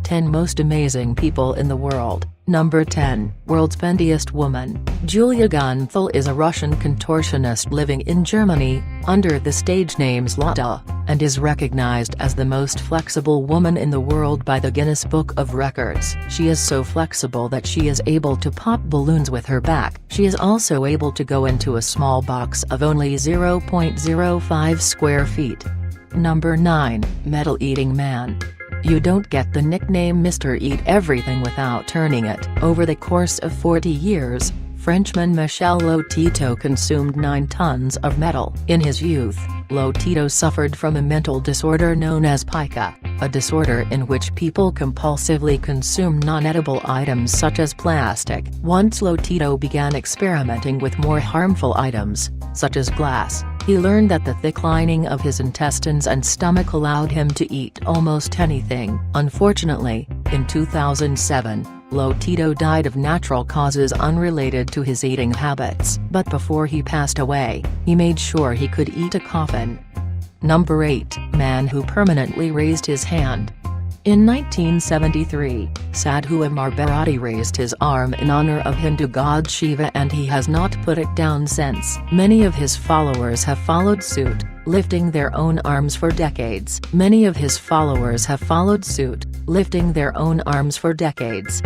10 Most Amazing People in the World. Number 10. World's Bendiest Woman. Julia Gunthal is a Russian contortionist living in Germany, under the stage name Zlata, and is recognized as the most flexible woman in the world by the Guinness Book of Records. She is so flexible that she is able to pop balloons with her back. She is also able to go into a small box of only 0.05 square feet. Number 9. Metal-Eating Man. You don't get the nickname Mr. Eat Everything without turning it. Over the course of 40 years, Frenchman Michel Lotito consumed 9 tons of metal. In his youth, Lotito suffered from a mental disorder known as pica, a disorder in which people compulsively consume non-edible items such as plastic. Once Lotito began experimenting with more harmful items, such as glass, he learned that the thick lining of his intestines and stomach allowed him to eat almost anything. Unfortunately, in 2007, Lotito died of natural causes unrelated to his eating habits. But before he passed away, he made sure he could eat a coffin. Number 8. Man who permanently raised his hand. In 1973, Sadhu Amar Bharati raised his arm in honor of Hindu god Shiva, and he has not put it down since. Many of his followers have followed suit, lifting their own arms for decades.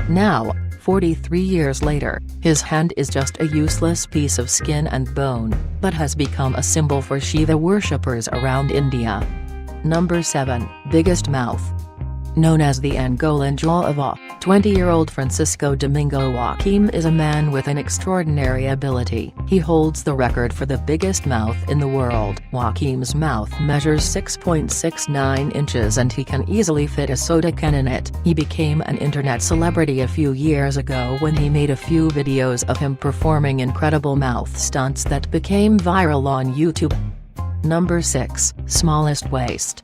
Now, 43 years later, his hand is just a useless piece of skin and bone, but has become a symbol for Shiva worshippers around India. Number 7. Biggest Mouth. Known as the Angolan jaw of a 20-year-old Francisco Domingo Joaquim is a man with an extraordinary ability. He holds the record for the biggest mouth in the world. Joaquim's mouth measures 6.69 inches and he can easily fit a soda can in it. He became an internet celebrity a few years ago when he made a few videos of him performing incredible mouth stunts that became viral on YouTube. Number 6. Smallest Waist.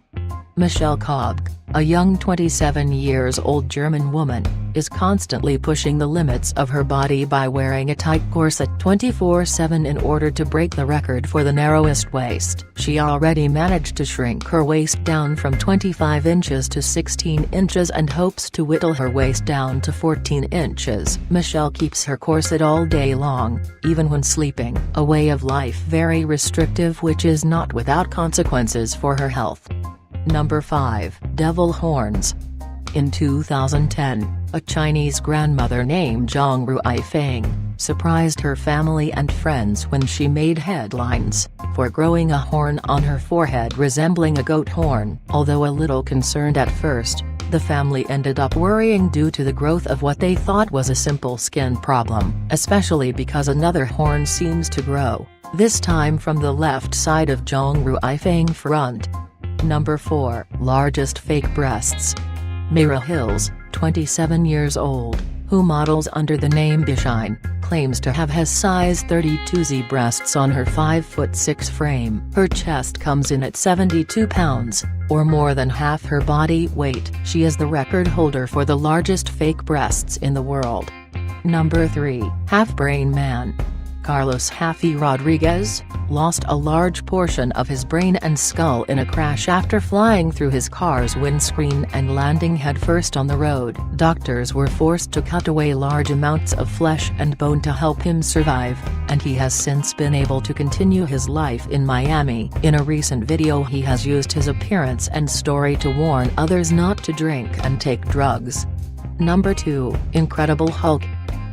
Michelle Koch, a young 27-years-old German woman, is constantly pushing the limits of her body by wearing a tight corset 24/7 in order to break the record for the narrowest waist. She already managed to shrink her waist down from 25 inches to 16 inches and hopes to whittle her waist down to 14 inches. Michelle keeps her corset all day long, even when sleeping, a way of life very restrictive which is not without consequences for her health. Number 5. Devil Horns. In 2010, a Chinese grandmother named Zhang Ruifeng surprised her family and friends when she made headlines for growing a horn on her forehead resembling a goat horn. Although a little concerned at first, the family ended up worrying due to the growth of what they thought was a simple skin problem, especially because another horn seems to grow, this time from the left side of Zhang Ruifeng front. Number 4. Largest Fake Breasts. Mira Hills, 27 years old, who models under the name Bishine, claims to have has size 32Z breasts on her 5'6" frame. Her chest comes in at 72 pounds, or more than half her body weight. She is the record holder for the largest fake breasts in the world. Number 3. Half-Brain Man. Carlos Haffy Rodriguez lost a large portion of his brain and skull in a crash after flying through his car's windscreen and landing headfirst on the road. Doctors were forced to cut away large amounts of flesh and bone to help him survive, and he has since been able to continue his life in Miami. In a recent video he has used his appearance and story to warn others not to drink and take drugs. Number 2. Incredible Hulk.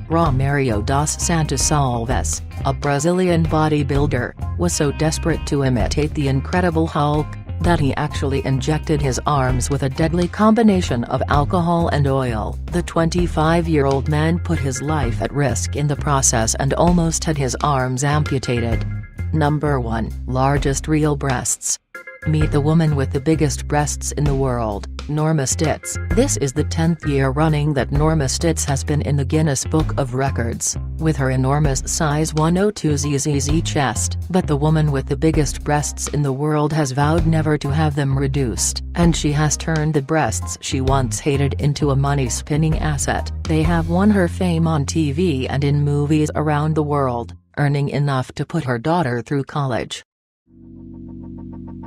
Romário dos Santos Alves, a Brazilian bodybuilder, was so desperate to imitate the Incredible Hulk, that he actually injected his arms with a deadly combination of alcohol and oil. The 25-year-old man put his life at risk in the process and almost had his arms amputated. Number 1. Largest Real Breasts. Meet the woman with the biggest breasts in the world, Norma Stitz. This is the 10th year running that Norma Stitz has been in the Guinness Book of Records, with her enormous size 102ZZZ chest. But the woman with the biggest breasts in the world has vowed never to have them reduced, and she has turned the breasts she once hated into a money-spinning asset. They have won her fame on TV and in movies around the world, earning enough to put her daughter through college.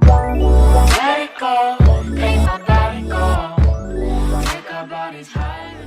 Let it go, make my body go. Make our body body's high.